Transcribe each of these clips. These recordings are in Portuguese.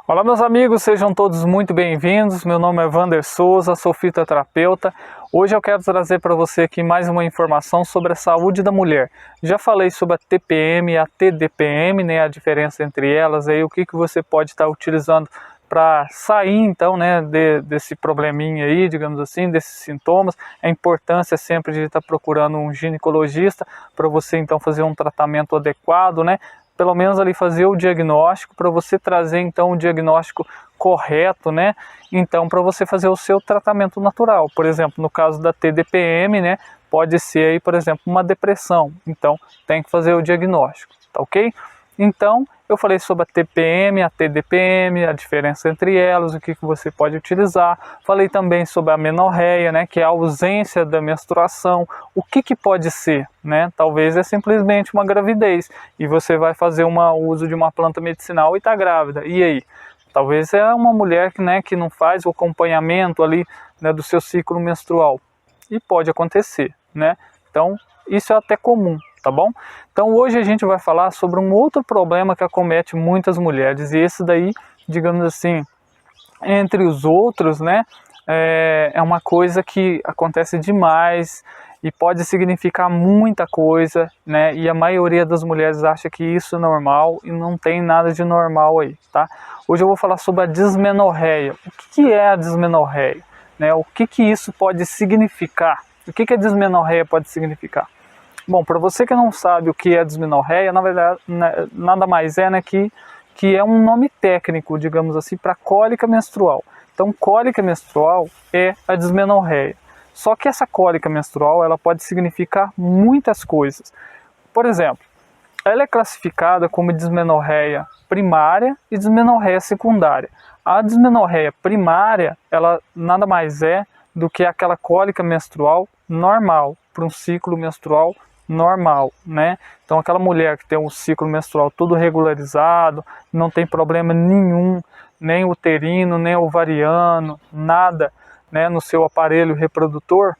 Olá meus amigos, sejam todos muito bem-vindos. Meu nome é Wander Souza, sou fitoterapeuta. Hoje eu quero trazer para você aqui mais uma informação sobre a saúde da mulher. Já falei sobre a TPM e a TDPM, né, a diferença entre elas, aí o que você pode estar utilizando para sair então, né, desse probleminha aí, digamos assim, desses sintomas. A importância sempre de estar procurando um ginecologista para você então fazer um tratamento adequado, né? Pelo menos ali fazer o diagnóstico para você trazer então o diagnóstico correto, né? Então para você fazer o seu tratamento natural. Por exemplo, no caso da TDPM, né? Pode ser aí, por exemplo, uma depressão. Então tem que fazer o diagnóstico, tá ok? Então eu falei sobre a TPM, a TDPM, a diferença entre elas, o que você pode utilizar. Falei também sobre a amenorreia, né, que é a ausência da menstruação. O que pode ser, né? Talvez é simplesmente uma gravidez e você vai fazer um uso de uma planta medicinal e está grávida. E aí? Talvez é uma mulher que, né, que não faz o acompanhamento ali, né, do seu ciclo menstrual. E pode acontecer, né? Então, isso é até comum, tá bom? Então, hoje a gente vai falar sobre um outro problema que acomete muitas mulheres. E esse daí, digamos assim, entre os outros, né? É uma coisa que acontece demais e pode significar muita coisa, né? E a maioria das mulheres acha que isso é normal e não tem nada de normal aí, tá? Hoje eu vou falar sobre a dismenorreia. O que é a dismenorreia? Né? O que isso pode significar? O que a dismenorreia pode significar? Bom, para você que não sabe o que é dismenorreia, na verdade, nada mais é, né, que é um nome técnico, digamos assim, para cólica menstrual. Então, cólica menstrual é a dismenorreia. Só que essa cólica menstrual, ela pode significar muitas coisas. Por exemplo, ela é classificada como dismenorreia primária e dismenorreia secundária. A dismenorreia primária, ela nada mais é do que aquela cólica menstrual normal, para um ciclo menstrual normal, né? Então aquela mulher que tem um ciclo menstrual todo regularizado, não tem problema nenhum, nem uterino, nem ovariano, nada, né, no seu aparelho reprodutor,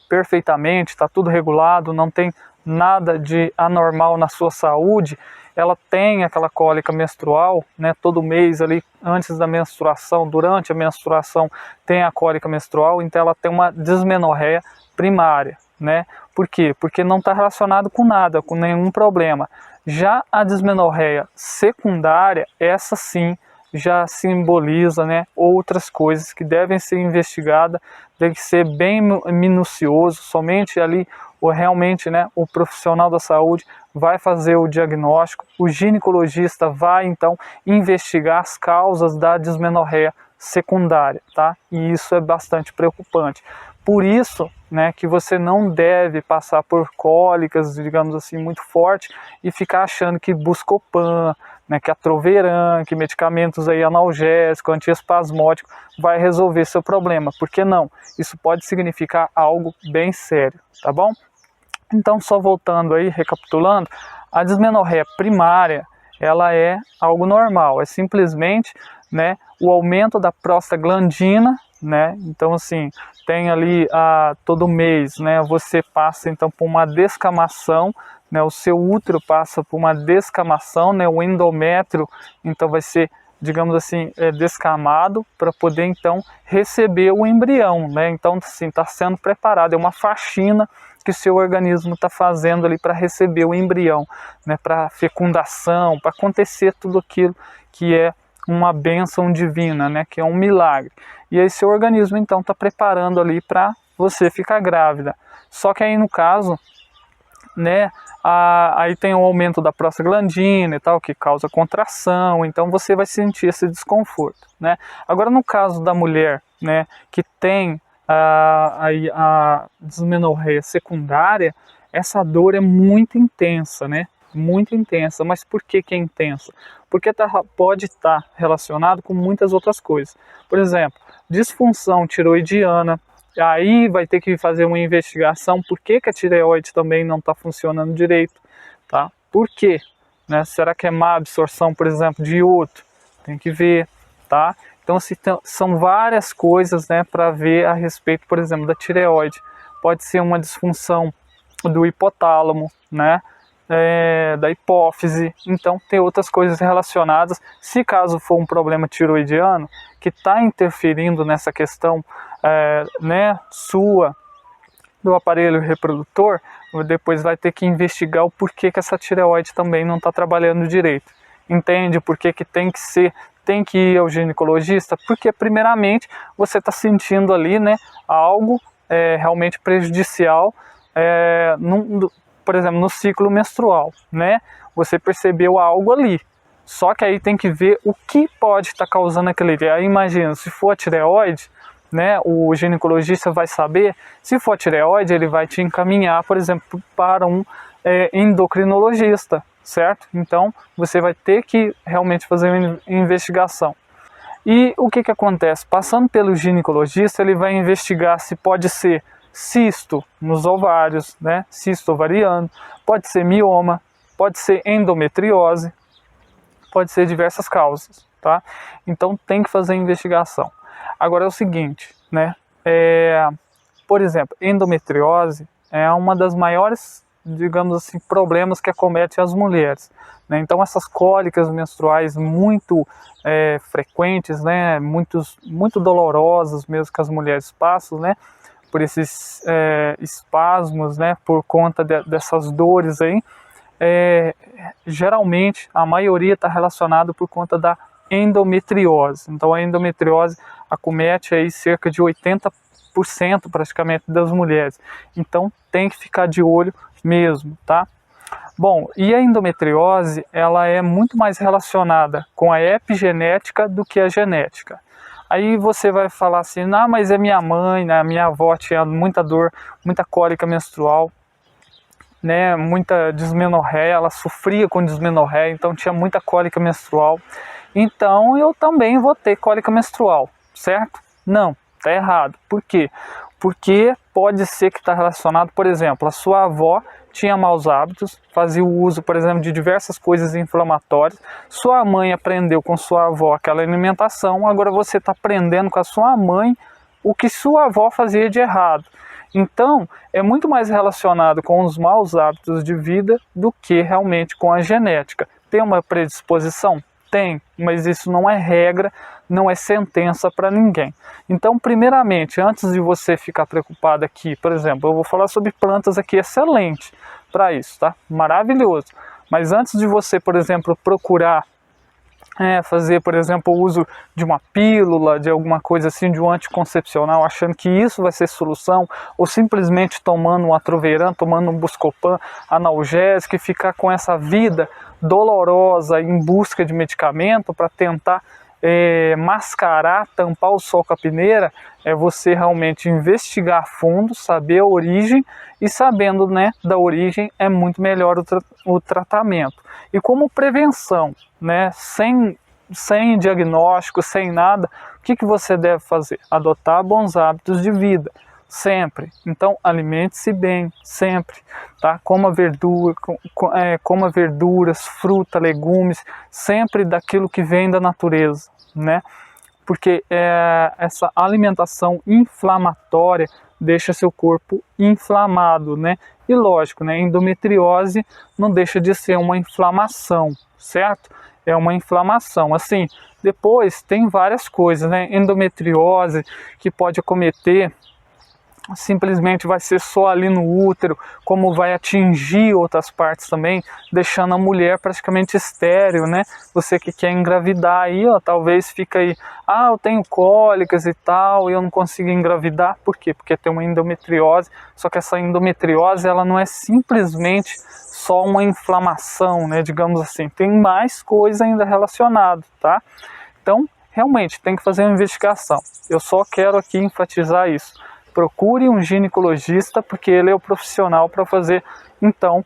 perfeitamente, está tudo regulado, não tem nada de anormal na sua saúde, ela tem aquela cólica menstrual, né, todo mês ali, antes da menstruação, durante a menstruação, tem a cólica menstrual, então ela tem uma dismenorreia primária, né? Por quê? Porque não está relacionado com nada, com nenhum problema. Já a dismenorreia secundária, essa sim, já simboliza, né, outras coisas que devem ser investigadas, tem que ser bem minucioso, somente ali realmente, né, o profissional da saúde vai fazer o diagnóstico, o ginecologista vai então investigar as causas da dismenorreia secundária, tá? E isso é bastante preocupante. Por isso, né, que você não deve passar por cólicas, digamos assim, muito forte e ficar achando que Buscopan, né, que Atroveran, que medicamentos aí analgésicos, antiespasmódicos vai resolver seu problema. Por que não? Isso pode significar algo bem sério, tá bom? Então, só voltando aí, recapitulando, a dismenorreia primária, ela é algo normal, é simplesmente, né, o aumento da prostaglandina, né? Então, assim, tem ali todo mês, né, você passa então por uma descamação, né, o seu útero passa por uma descamação, né, o endométrio então vai ser, digamos assim, descamado para poder então receber o embrião, né? Então, assim, está sendo preparado, é uma faxina que seu organismo está fazendo ali para receber o embrião, né? Para fecundação, para acontecer tudo aquilo que é uma bênção divina, né? Que é um milagre. E aí seu organismo então está preparando ali para você ficar grávida. Só que aí no caso, né, aí tem o aumento da prostaglandina e tal, que causa contração, então você vai sentir esse desconforto, né? Agora no caso da mulher, né, que tem a dismenorreia secundária, essa dor é muito intensa, né? Muito intensa. Mas por que é intensa? Porque pode estar relacionado com muitas outras coisas. Por exemplo, disfunção tiroidiana. Aí vai ter que fazer uma investigação por que a tireoide também não está funcionando direito, tá? Por quê? Né? Será que é má absorção, por exemplo, de iodo? Tem que ver, tá? Então, são várias coisas, né, para ver a respeito, por exemplo, da tireoide. Pode ser uma disfunção do hipotálamo, né? da hipófise. Então tem outras coisas relacionadas. Se caso for um problema tiroidiano que está interferindo nessa questão né, sua do aparelho reprodutor, depois vai ter que investigar o porquê que essa tireoide também não está trabalhando direito. Entende por que tem que ir ao ginecologista? Porque primeiramente você está sentindo ali, né, algo realmente prejudicial, por exemplo, no ciclo menstrual, né? Você percebeu algo ali. Só que aí tem que ver o que pode estar causando aquele. Aí imagina, se for a tireoide, né, o ginecologista vai saber. Se for a tireoide, ele vai te encaminhar, por exemplo, para um endocrinologista, certo? Então você vai ter que realmente fazer uma investigação. E o que acontece? Passando pelo ginecologista, ele vai investigar se pode ser cisto nos ovários, né? Cisto ovariano, pode ser mioma, pode ser endometriose, pode ser diversas causas, tá? Então tem que fazer a investigação. Agora é o seguinte, né? Por exemplo, endometriose é uma das maiores, digamos assim, problemas que acomete as mulheres, né? Então essas cólicas menstruais muito frequentes, né? Muito dolorosas mesmo que as mulheres passam, né? Por esses espasmos, né? Por conta dessas dores aí, geralmente a maioria está relacionado por conta da endometriose. Então a endometriose acomete aí cerca de 80% praticamente das mulheres. Então tem que ficar de olho mesmo, tá? Bom, e a endometriose, ela é muito mais relacionada com a epigenética do que a genética. Aí você vai falar assim, ah, mas é minha mãe, né? Minha avó tinha muita dor, muita cólica menstrual, né? Muita dismenorreia, ela sofria com dismenorreia, então tinha muita cólica menstrual. Então eu também vou ter cólica menstrual, certo? Não, tá errado. Por quê? Porque pode ser que está relacionado, por exemplo, a sua avó tinha maus hábitos, fazia o uso, por exemplo, de diversas coisas inflamatórias, sua mãe aprendeu com sua avó aquela alimentação, agora você está aprendendo com a sua mãe o que sua avó fazia de errado. Então, é muito mais relacionado com os maus hábitos de vida do que realmente com a genética. Tem uma predisposição? Tem, mas isso não é regra, não é sentença para ninguém. Então, primeiramente, antes de você ficar preocupado aqui, por exemplo, eu vou falar sobre plantas aqui excelente para isso, tá? Maravilhoso. Mas antes de você, por exemplo, procurar fazer, por exemplo, o uso de uma pílula, de alguma coisa assim, de um anticoncepcional, achando que isso vai ser solução, ou simplesmente tomando um Atroveran, tomando um Buscopan analgésico e ficar com essa vida dolorosa em busca de medicamento para tentar mascarar, tampar o sol com a peneira, é você realmente investigar a fundo, saber a origem, e sabendo, né, da origem é muito melhor o tratamento. E como prevenção, né, sem diagnóstico, sem nada, o que você deve fazer? Adotar bons hábitos de vida, sempre. Então alimente-se bem, sempre, tá? Coma verduras, fruta, legumes, sempre daquilo que vem da natureza, né? Porque essa alimentação inflamatória deixa seu corpo inflamado, né? E lógico, né? Endometriose não deixa de ser uma inflamação, certo? É uma inflamação. Assim, depois tem várias coisas, né? Endometriose que pode acometer, simplesmente vai ser só ali no útero, como vai atingir outras partes também, deixando a mulher praticamente estéril, né? Você que quer engravidar aí, ó, talvez fica aí, ah, eu tenho cólicas e tal, e eu não consigo engravidar. Por quê? Porque tem uma endometriose, só que essa endometriose, ela não é simplesmente só uma inflamação, né? Digamos assim, tem mais coisa ainda relacionada, tá? Então, realmente, tem que fazer uma investigação. Eu só quero aqui enfatizar isso. Procure um ginecologista, porque ele é o profissional para fazer, então,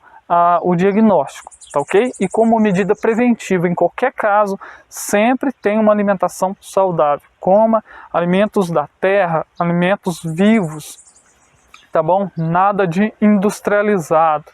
o diagnóstico, tá ok? E como medida preventiva, em qualquer caso, sempre tem uma alimentação saudável. Coma alimentos da terra, alimentos vivos, tá bom? Nada de industrializado,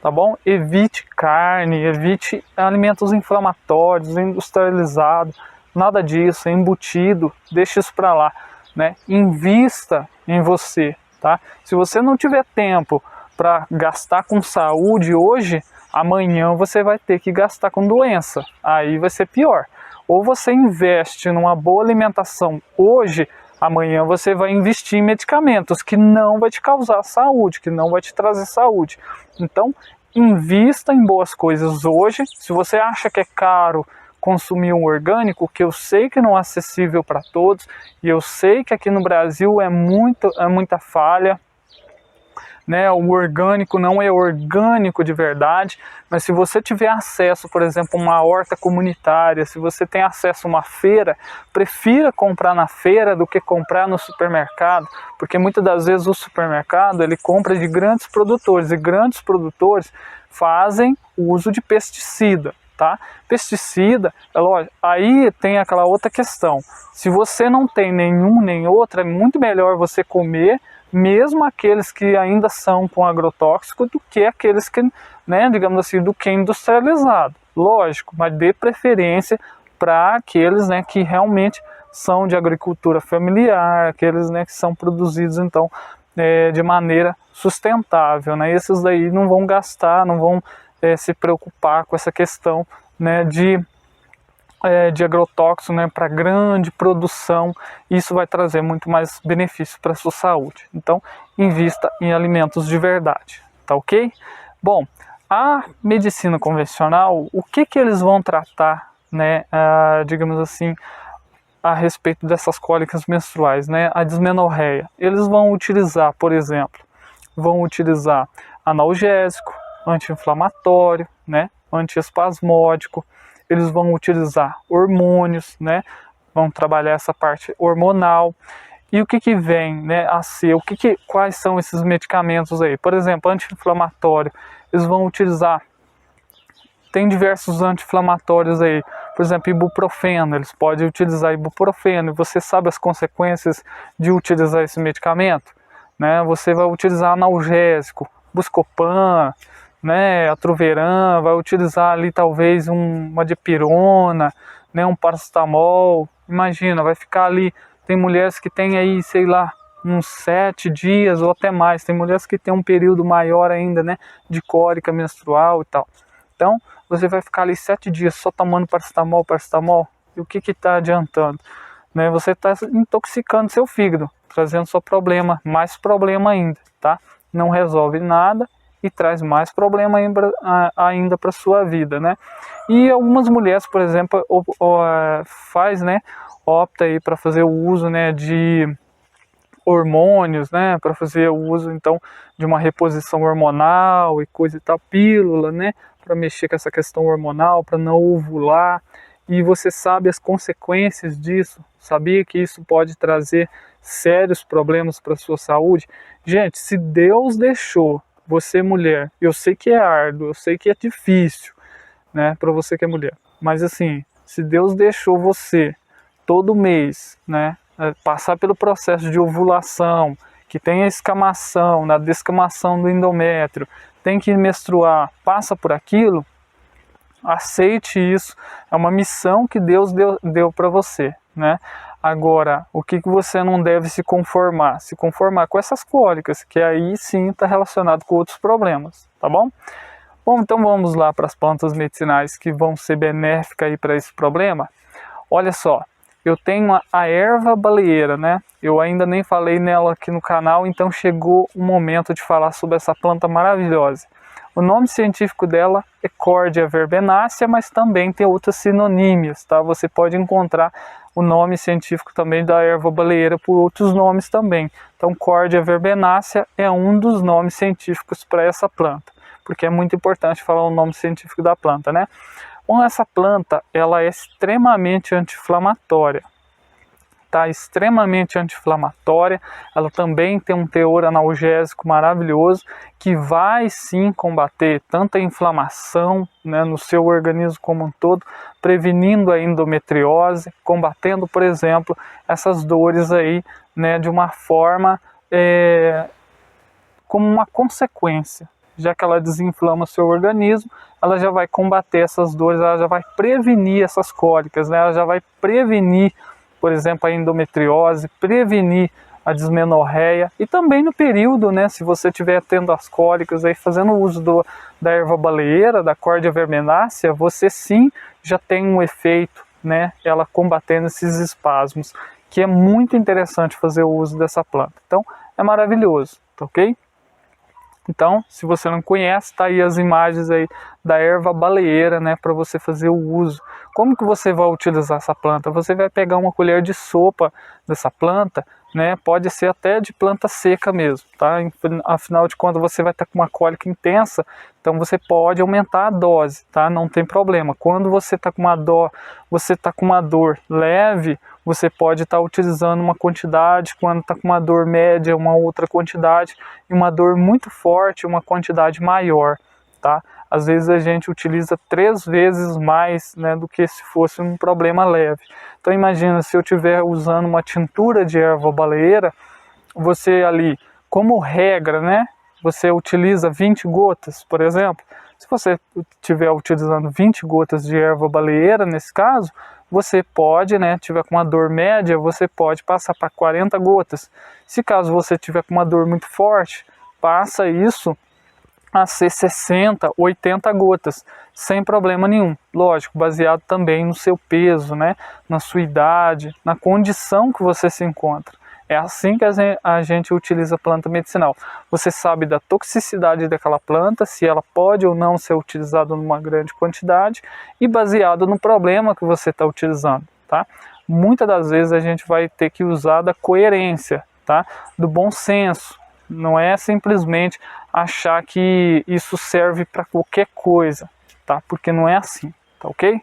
tá bom? Evite carne, evite alimentos inflamatórios, industrializados, nada disso, embutido, deixe isso para lá. Né? Invista em você, tá? Se você não tiver tempo para gastar com saúde hoje, amanhã você vai ter que gastar com doença, aí vai ser pior. Ou você investe numa boa alimentação hoje, amanhã você vai investir em medicamentos que não vai te causar saúde, que não vai te trazer saúde. Então, invista em boas coisas hoje. Se você acha que é caro consumir um orgânico, que eu sei que não é acessível para todos, e eu sei que aqui no Brasil é muita falha, né? O orgânico não é orgânico de verdade, mas se você tiver acesso, por exemplo, a uma horta comunitária, se você tem acesso a uma feira, prefira comprar na feira do que comprar no supermercado, porque muitas das vezes o supermercado ele compra de grandes produtores, e grandes produtores fazem o uso de pesticida. Tá? Pesticida, é lógico, aí tem aquela outra questão, se você não tem nenhum nem outro, é muito melhor você comer mesmo aqueles que ainda são com agrotóxico do que aqueles que, né, digamos assim, do que industrializado, lógico, mas dê preferência para aqueles, né, que realmente são de agricultura familiar, aqueles, né, que são produzidos então de maneira sustentável, né? Esses daí não vão gastar, não vão se preocupar com essa questão, né, de agrotóxico, né, para grande produção. Isso vai trazer muito mais benefício para a sua saúde. Então, invista em alimentos de verdade, tá ok? Bom, a medicina convencional, o que eles vão tratar, né, digamos assim, a respeito dessas cólicas menstruais, né, a dismenorreia? Eles vão utilizar, por exemplo, analgésico, anti-inflamatório, né, antiespasmódico. Eles vão utilizar hormônios, né? Vão trabalhar essa parte hormonal. E o que vem, né, a ser? Quais são esses medicamentos aí? Por exemplo, anti-inflamatório. Eles vão utilizar, tem diversos anti-inflamatórios aí. Por exemplo, ibuprofeno. Eles podem utilizar ibuprofeno. E você sabe as consequências de utilizar esse medicamento? Né? Você vai utilizar analgésico, Buscopan, né, Atroveran, vai utilizar ali talvez uma dipirona, né, um paracetamol. Imagina, vai ficar ali, tem mulheres que tem aí, sei lá, uns 7 dias ou até mais, tem mulheres que tem um período maior ainda, né, de cólica menstrual e tal. Então, você vai ficar ali 7 dias só tomando paracetamol, e o que está adiantando? Né, você está intoxicando seu fígado, trazendo só problema, mais problema ainda, tá? Não resolve nada e traz mais problema ainda para sua vida, né? E algumas mulheres, por exemplo, opta aí para fazer o uso, né, de hormônios, né, para fazer o uso então de uma reposição hormonal e coisa e tal, pílula, né, para mexer com essa questão hormonal, para não ovular. E você sabe as consequências disso? Sabia que isso pode trazer sérios problemas para a sua saúde? Gente, se Deus deixou você mulher, eu sei que é árduo, eu sei que é difícil, né, para você que é mulher, mas assim, se Deus deixou você todo mês, né, passar pelo processo de ovulação, que tem a escamação, na descamação do endométrio, tem que menstruar, passa por aquilo, aceite isso, é uma missão que Deus deu para você, né? Agora, o que você não deve se conformar? Se conformar com essas cólicas, que aí sim está relacionado com outros problemas, tá bom? Bom, então vamos lá para as plantas medicinais que vão ser benéficas aí para esse problema. Olha só, eu tenho a erva baleeira, né? Eu ainda nem falei nela aqui no canal, então chegou o momento de falar sobre essa planta maravilhosa. O nome científico dela é Cordia verbenácea, mas também tem outras sinonímias, tá? Você pode encontrar o nome científico também da erva baleeira por outros nomes também. Então, Cordia verbenácea é um dos nomes científicos para essa planta, porque é muito importante falar o nome científico da planta, né? Bom, essa planta, ela é extremamente anti-inflamatória. Tá, extremamente anti-inflamatória, ela também tem um teor analgésico maravilhoso que vai sim combater tanta inflamação, né, no seu organismo como um todo, prevenindo a endometriose, combatendo, por exemplo, essas dores aí, né, de uma forma como uma consequência. Já que ela desinflama o seu organismo, ela já vai combater essas dores, ela já vai prevenir essas cólicas, né, ela já vai prevenir, por exemplo, a endometriose, prevenir a dismenorreia, e também no período, né, se você estiver tendo as cólicas, aí, fazendo uso da erva baleeira, da Cordia vermenácea, você sim já tem um efeito, né, ela combatendo esses espasmos, que é muito interessante fazer o uso dessa planta. Então, é maravilhoso, tá ok? Então, se você não conhece, tá aí as imagens aí da erva baleeira, né, para você fazer o uso. Como que você vai utilizar essa planta? Você vai pegar uma colher de sopa dessa planta, né, pode ser até de planta seca mesmo, tá? Afinal de contas, você vai estar com uma cólica intensa, então você pode aumentar a dose, tá? Não tem problema. Quando você está com uma dor leve, você pode estar utilizando uma quantidade, quando está com uma dor média, uma outra quantidade, e uma dor muito forte, uma quantidade maior, tá? Às vezes a gente utiliza 3 vezes mais, né, do que se fosse um problema leve. Então imagina, se eu estiver usando uma tintura de erva baleeira, você ali, como regra, né, você utiliza 20 gotas, por exemplo. Se você estiver utilizando 20 gotas de erva baleeira, nesse caso, você pode, né, tiver com uma dor média, você pode passar para 40 gotas. Se caso você tiver com uma dor muito forte, passa isso a ser 60, 80 gotas, sem problema nenhum. Lógico, baseado também no seu peso, né, na sua idade, na condição que você se encontra. É assim que a gente utiliza a planta medicinal. Você sabe da toxicidade daquela planta, se ela pode ou não ser utilizada numa grande quantidade, e baseado no problema que você está utilizando, tá? Muitas das vezes a gente vai ter que usar da coerência, tá? Do bom senso. Não é simplesmente achar que isso serve para qualquer coisa, tá? Porque não é assim, tá ok?